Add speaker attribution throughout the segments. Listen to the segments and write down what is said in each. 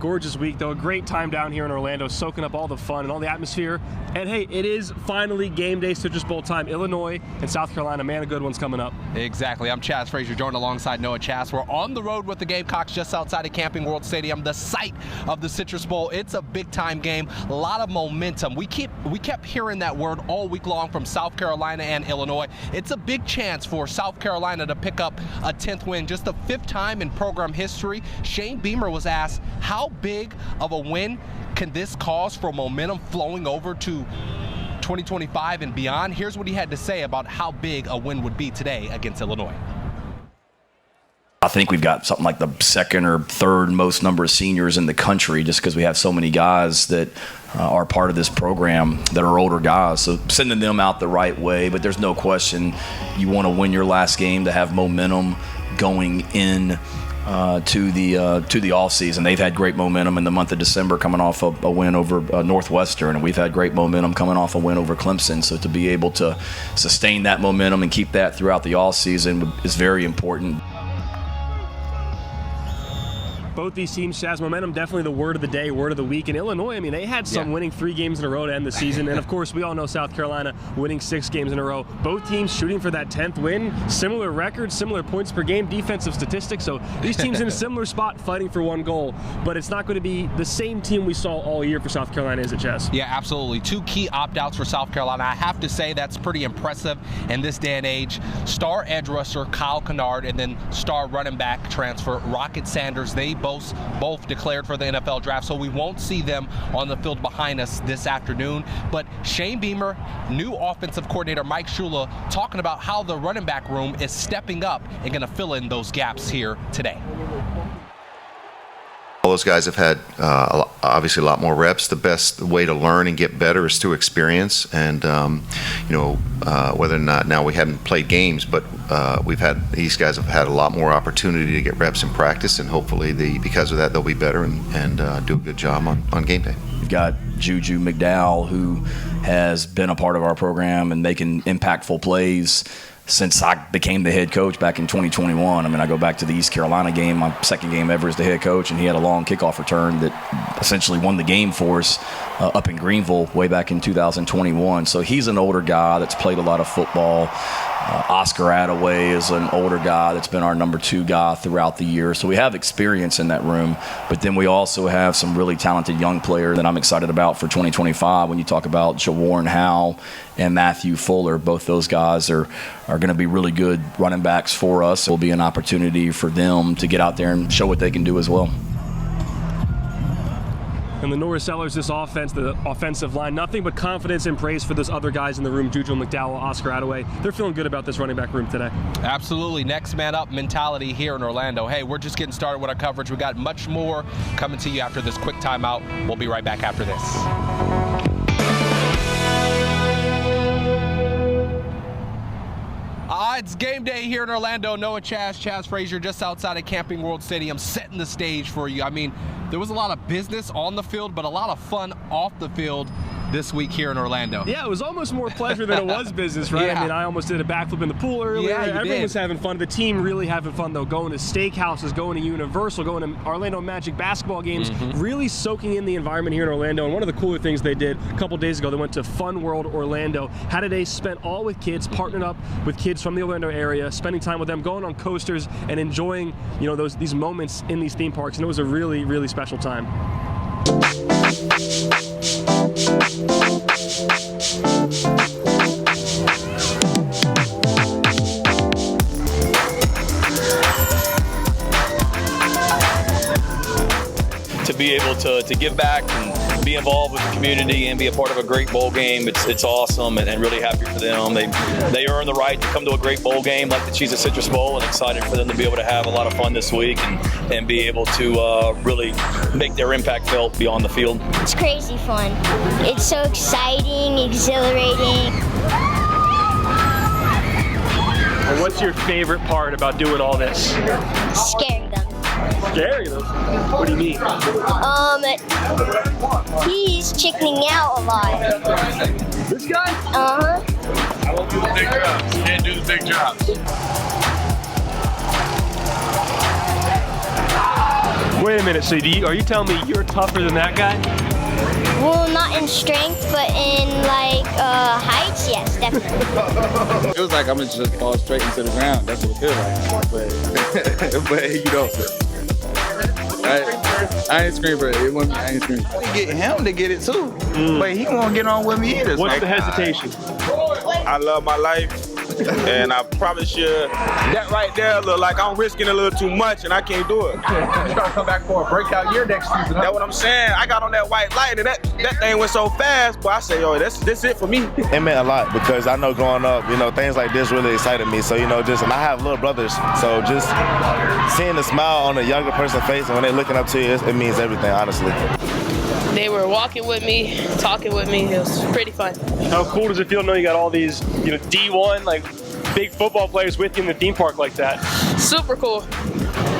Speaker 1: Gorgeous week, though. A great time down here in Orlando, soaking up all the fun and all the atmosphere. And hey, it is finally game day, Citrus Bowl time. Illinois and South Carolina, man, a good one's coming up.
Speaker 2: Exactly. I'm Chaz Frazier, joined alongside Noah Chas. We're on the road with the Gamecocks just outside of Camping World Stadium, the site of the Citrus Bowl. It's a big-time game, a lot of momentum. We kept hearing that word all week long from South Carolina and Illinois. It's a big chance for South Carolina to pick up a 10th win, just the 5th time in program history. Shane Beamer was asked, how big of a win can this cause for momentum flowing over to 2025 and beyond? Here's what he had to say about how big a win would be today against Illinois.
Speaker 3: I think we've got something like the second or third most number of seniors in the country, just because we have so many guys that are part of this program that are older guys. So sending them out the right way, but there's no question you want to win your last game to have momentum going in to the off season. They've had great momentum in the month of December, coming off a win over Northwestern, and we've had great momentum coming off a win over Clemson. So to be able to sustain that momentum and keep that throughout the off season is very important.
Speaker 1: Both these teams, Chaz, momentum definitely the word of the day, word of the week. In Illinois, I mean, they had some winning 3 games in a row to end the season. And, of course, we all know South Carolina winning 6 games in a row. Both teams shooting for that 10th win. Similar records, similar points per game, defensive statistics. So these teams in a similar spot fighting for one goal. But it's not going to be the same team we saw all year for South Carolina, is it, Chaz?
Speaker 2: Yeah, absolutely. 2 key opt-outs for South Carolina. I have to say that's pretty impressive in this day and age. Star edge rusher Kyle Kennard and then star running back transfer Rocket Sanders. They both declared for the NFL draft, so we won't see them on the field behind us this afternoon. But Shane Beamer, new offensive coordinator Mike Shula, talking about how the running back room is stepping up and going to fill in those gaps here today.
Speaker 4: All those guys have had obviously a lot more reps. The best way to learn and get better is through experience. And whether or not now we haven't played games, but these guys have had a lot more opportunity to get reps in practice, and hopefully because of that they'll be better and do a good job on game day.
Speaker 3: We've got Juju McDowell, who has been a part of our program and making impactful plays since I became the head coach back in 2021. I mean, I go back to the East Carolina game, my second game ever as the head coach, and he had a long kickoff return that essentially won the game for us up in Greenville way back in 2021. So he's an older guy that's played a lot of football. Oscar Attaway is an older guy that's been our number 2 guy throughout the year. So we have experience in that room, but then we also have some really talented young players that I'm excited about for 2025. When you talk about Jawarn Howe and Matthew Fuller, both those guys are going to be really good running backs for us. It will be an opportunity for them to get out there and show what they can do as well.
Speaker 1: And the Norris Sellers, this offense, the offensive line, nothing but confidence and praise for those other guys in the room, Juju McDowell, Oscar Attaway. They're feeling good about this running back room today.
Speaker 2: Absolutely. Next man up mentality here in Orlando. Hey, we're just getting started with our coverage. We got much more coming to you after this quick timeout. We'll be right back after this. It's game day here in Orlando. Noah Chaz Frazier, just outside of Camping World Stadium, setting the stage for you. I mean, there was a lot of business on the field, but a lot of fun off the field this week here in Orlando.
Speaker 1: Yeah, it was almost more pleasure than it was business, right?
Speaker 2: Yeah.
Speaker 1: I mean, I almost did a backflip in the pool earlier.
Speaker 2: Yeah,
Speaker 1: Everyone was having fun. The team really having fun, though, going to steakhouses, going to Universal, going to Orlando Magic basketball games, really soaking in the environment here in Orlando. And one of the cooler things they did a couple days ago, they went to Fun World Orlando, had a day spent all with kids, partnering up with kids from the Orlando area, spending time with them, going on coasters, and enjoying, these moments in these theme parks. And it was a really, really special time.
Speaker 5: To be able to give back and be involved with the community and be a part of a great bowl game, it's awesome and really happy for them. They earn the right to come to a great bowl game like the Cheez-It Citrus Bowl, and excited for them to be able to have a lot of fun this week and be able to really make their impact felt beyond the field.
Speaker 6: It's crazy fun. It's so exciting, exhilarating.
Speaker 1: And what's your favorite part about doing all this?
Speaker 6: Scaring them.
Speaker 1: Scaring them? What do you mean?
Speaker 6: He's chickening out a lot.
Speaker 1: This guy?
Speaker 6: Uh-huh.
Speaker 7: I won't do the big drops. You can't do the big drops.
Speaker 1: Wait a minute, so are you telling me you're tougher than that guy?
Speaker 6: Well, not in strength, but in like heights, yes, definitely.
Speaker 8: It feels like I'm gonna just fall straight into the ground. That's what it feels like. But you know, I ain't scream for it. It wasn't me. I ain't scream. I get him to get it too, but he won't get on with me either.
Speaker 1: What's the hesitation?
Speaker 7: I love my life, and I probably should. That right there look like I'm risking a little too much, and I can't do it.
Speaker 2: You gotta come back for a breakout year next season.
Speaker 7: That's what I'm saying. I got on that white light, and that thing went so fast. But I say, yo, this it for me.
Speaker 9: It meant a lot because I know growing up, things like this really excited me. So, and I have little brothers. So just seeing the smile on a younger person's face and when they're looking up to you, it means everything, honestly.
Speaker 10: They were walking with me, talking with me. It was pretty fun.
Speaker 1: How cool does it feel to know you got all these, D1, like big football players with you in the theme park like that?
Speaker 10: Super cool.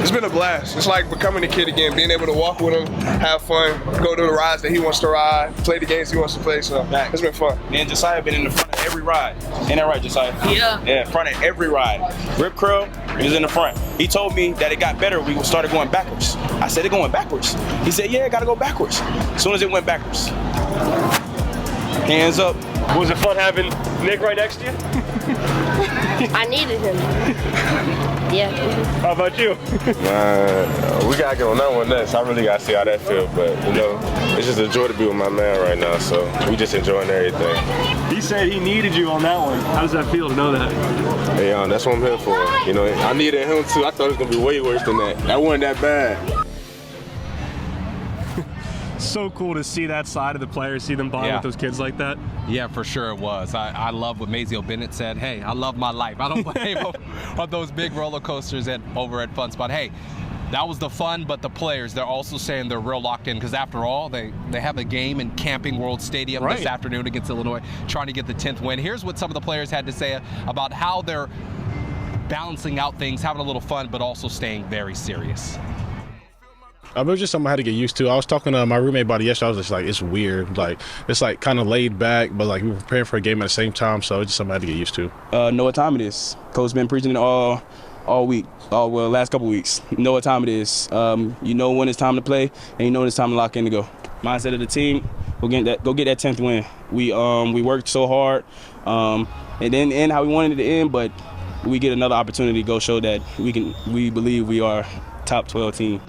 Speaker 7: It's been a blast. It's like becoming a kid again, being able to walk with him, have fun, go to the rides that he wants to ride, play the games he wants to play. So it's been fun.
Speaker 11: Me and Josiah been in the front of every ride. Ain't that right, Josiah?
Speaker 10: Yeah.
Speaker 11: Yeah, front of every ride. Rip Curl is in the front. He told me that it got better. We started going backwards. I said, it going backwards. He said, yeah, it got to go backwards. As soon as it went backwards. Hands up.
Speaker 1: Was it fun having Nick right next to you?
Speaker 10: I needed him. Yeah.
Speaker 1: How about you?
Speaker 7: We gotta get on that one next. I really gotta see how that feels, but it's just a joy to be with my man right now. So we just enjoying everything.
Speaker 1: He said he needed you on that one. How does that feel to know that?
Speaker 7: Hey, that's what I'm here for. I needed him too. I thought it was gonna be way worse than that. That wasn't that bad.
Speaker 1: So cool to see that side of the players, see them bond with those kids like that.
Speaker 2: Yeah, for sure it was. I love what Mazio Bennett said. Hey, I love my life. I don't blame him on those big roller coasters over at Fun Spot. Hey, that was the fun, but the players, they're also saying they're real locked in because after all, they have a game in Camping World Stadium this afternoon against Illinois, trying to get the 10th win. Here's what some of the players had to say about how they're balancing out things, having a little fun, but also staying very serious.
Speaker 12: It was just something I had to get used to. I was talking to my roommate about it yesterday. I was just like, it's weird. Like, it's like kind of laid back, but like we were preparing for a game at the same time, so it's just something I had to get used to.
Speaker 8: Know what time it is. Coach been preaching it all week, last couple weeks. Know what time it is. You know when it's time to play, and you know when it's time to lock in to go. Mindset of the team, go get that 10th win. We worked so hard, and then end how we wanted it to end, but we get another opportunity to go show that we believe we are top 12 team.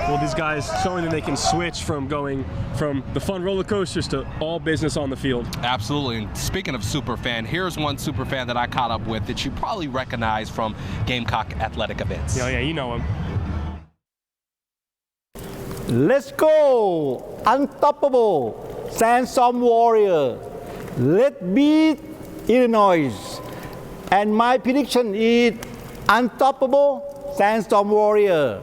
Speaker 1: Well, these guys showing that they can switch from going from the fun roller coasters to all business on the field.
Speaker 2: Absolutely. And speaking of superfan, here's one superfan that I caught up with that you probably recognize from Gamecock athletic events.
Speaker 1: Yeah, you know him.
Speaker 13: Let's go! Unstoppable Sandstorm Warrior. Let's beat Illinois. And my prediction is unstoppable Sandstorm Warrior.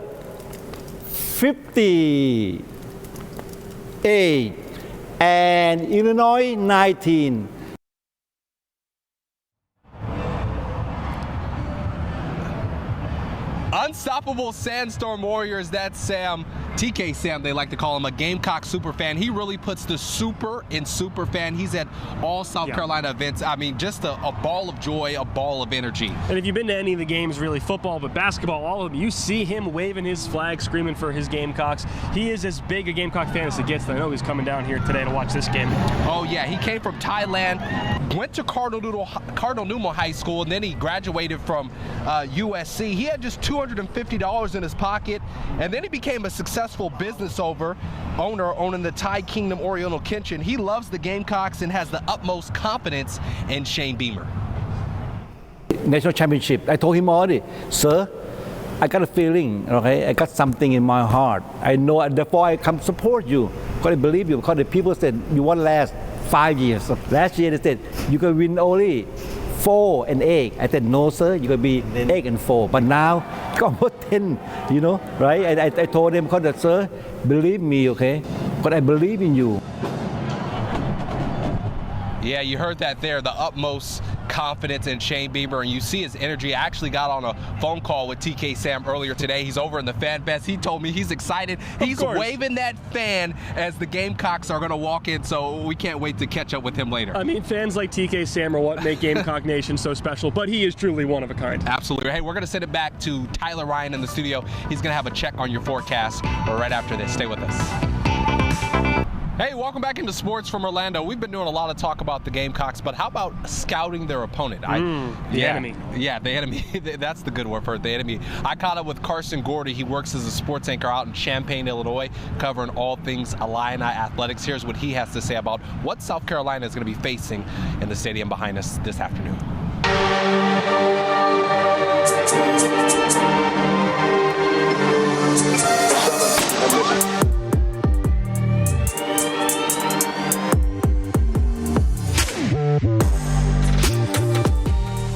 Speaker 13: 58 and Illinois 19.
Speaker 2: Unstoppable Sandstorm Warriors, that's Sam. TK Sam, they like to call him, a Gamecock superfan. He really puts the super in superfan. He's at all South Carolina events. I mean, just a ball of joy, a ball of energy.
Speaker 1: And if you've been to any of the games, really football, but basketball, all of them, you see him waving his flag, screaming for his Gamecocks. He is as big a Gamecock fan as it gets. I know he's coming down here today to watch this game.
Speaker 2: Oh yeah, he came from Thailand, went to Cardinal Newman High School, and then he graduated from USC. He had just $250 in his pocket, and then he became a successful business owner owning the Thai Kingdom Oriental Kitchen. He loves the Gamecocks and has the utmost confidence in Shane Beamer.
Speaker 13: National championship. I told him already, sir, I got a feeling, okay? I got something in my heart. I know, therefore I come support you. Because I believe you, because the people said you won last 5 years. So last year they said you can win only 4 and 8. I said, no, sir, you can be 8 and 4. But now, come on, 10, right? I told them, because, sir, believe me, okay? Because I believe in you.
Speaker 2: Yeah, you heard that there, the utmost confidence in Shane Beamer, and you see his energy. I actually got on a phone call with TK Sam earlier today. He's over in the Fan Fest. He told me he's excited. He's waving that fan as the Gamecocks are going to walk in, so we can't wait to catch up with him later.
Speaker 1: I mean, fans like TK Sam are what make Gamecock Nation so special, but he is truly one of a kind.
Speaker 2: Absolutely. Hey, we're going to send it back to Tyler Ryan in the studio. He's going to have a check on your forecast right after this. Stay with us. Hey, welcome back into sports from Orlando. We've been doing a lot of talk about the Gamecocks, but how about scouting their opponent?
Speaker 1: The enemy.
Speaker 2: Yeah, the enemy. That's the good word for it, the enemy. I caught up with Carson Gordy. He works as a sports anchor out in Champaign, Illinois, covering all things Illini athletics. Here's what he has to say about what South Carolina is going to be facing in the stadium behind us this afternoon.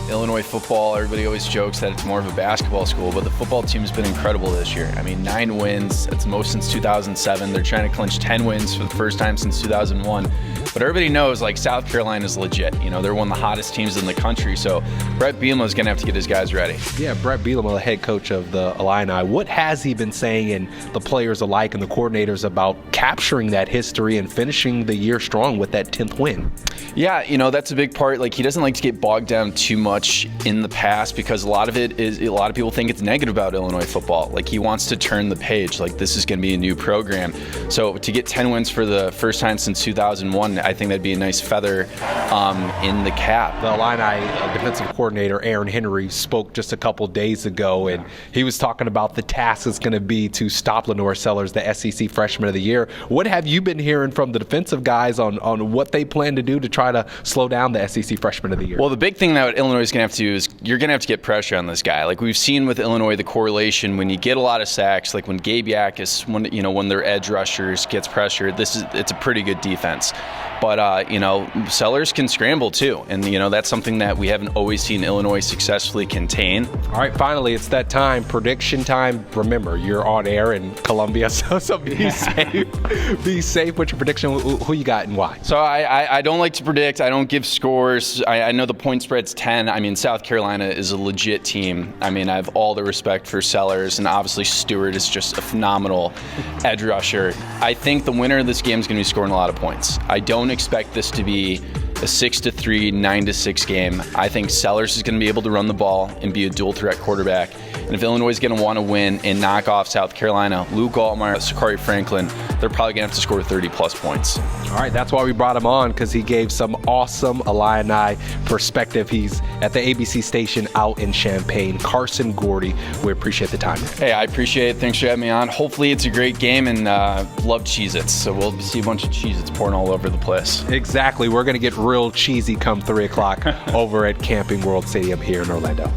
Speaker 14: Illinois football, everybody always jokes that it's more of a basketball school, but the football team's been incredible this year. I mean, 9 wins, it's the most since 2007. They're trying to clinch 10 wins for the first time since 2001. But everybody knows, like, South Carolina is legit. You know, they're one of the hottest teams in the country, so Brett Bielema is going to have to get his guys ready.
Speaker 2: Yeah, Brett Bielema, the head coach of the Illini. What has he been saying, and the players alike and the coordinators, about capturing that history and finishing the year strong with that 10th win?
Speaker 14: Yeah, you know, that's a big part. Like, he doesn't like to get bogged down too much in the past because a lot of people think it's negative about Illinois football. Like, he wants to turn the page. Like, this is going to be a new program. So to get 10 wins for the first time since 2001, I think that'd be a nice feather in the cap.
Speaker 2: The Illini defensive coordinator, Aaron Henry, spoke just a couple days ago, and he was talking about the task it's going to be to stop Lenore Sellers, the SEC Freshman of the Year. What have you been hearing from the defensive guys on what they plan to do to try to slow down the SEC Freshman of the Year?
Speaker 14: Well, the big thing that Illinois is going to have to do is you're going to have to get pressure on this guy. Like we've seen with Illinois, the correlation when you get a lot of sacks, like when Gabe Yakis, when their edge rushers gets pressured, it's a pretty good defense. But, Sellers can scramble too. And, that's something that we haven't always seen Illinois successfully contain.
Speaker 2: All right, finally, it's that time, prediction time. Remember, you're on air in Columbia, so be safe. Be safe with your prediction. Who you got and why?
Speaker 14: So I don't like to predict. I don't give scores. I know the point spread's 10. I mean, South Carolina is a legit team. I mean, I have all the respect for Sellers, and obviously Stewart is just a phenomenal edge rusher. I think the winner of this game is going to be scoring a lot of points. I don't expect this to be a 6-3, 9-6 game. I think Sellers is going to be able to run the ball and be a dual threat quarterback. And if Illinois is going to want to win and knock off South Carolina, Luke Altmaier, Sakari Franklin, they're probably going to have to score 30-plus points.
Speaker 2: All right, that's why we brought him on, because he gave some awesome Illini perspective. He's at the ABC station out in Champaign. Carson Gordy, we appreciate the time.
Speaker 14: Hey, I appreciate it. Thanks for having me on. Hopefully it's a great game, and love Cheez-Its. So we'll see a bunch of Cheez-Its pouring all over the place.
Speaker 2: Exactly. We're going to get real cheesy come 3 o'clock over at Camping World Stadium here in Orlando.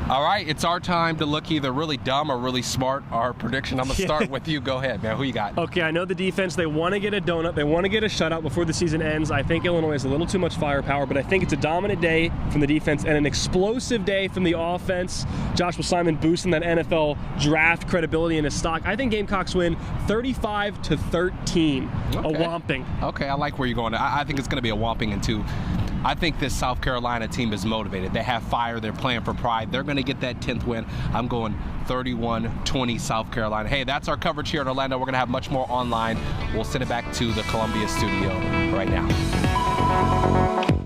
Speaker 2: All right, it's our time to look either really dumb or really smart. Our prediction, I'm going to start with you. Go ahead, man. Who you got?
Speaker 1: Okay, I know the defense. They want to get a donut. They want to get a shutout before the season ends. I think Illinois has a little too much firepower, but I think it's a dominant day from the defense and an explosive day from the offense. Joshua Simon boosting that NFL draft credibility in his stock. I think Gamecocks win 35-13. Okay. A whomping.
Speaker 2: Okay, I like where you're going. I think it's going to be a whomping in 2. I think this South Carolina team is motivated. They have fire. They're playing for pride. They're going to get that 10th win. I'm going 31-20 South Carolina. Hey, that's our coverage here in Orlando. We're going to have much more online. We'll send it back to the Columbia studio right now.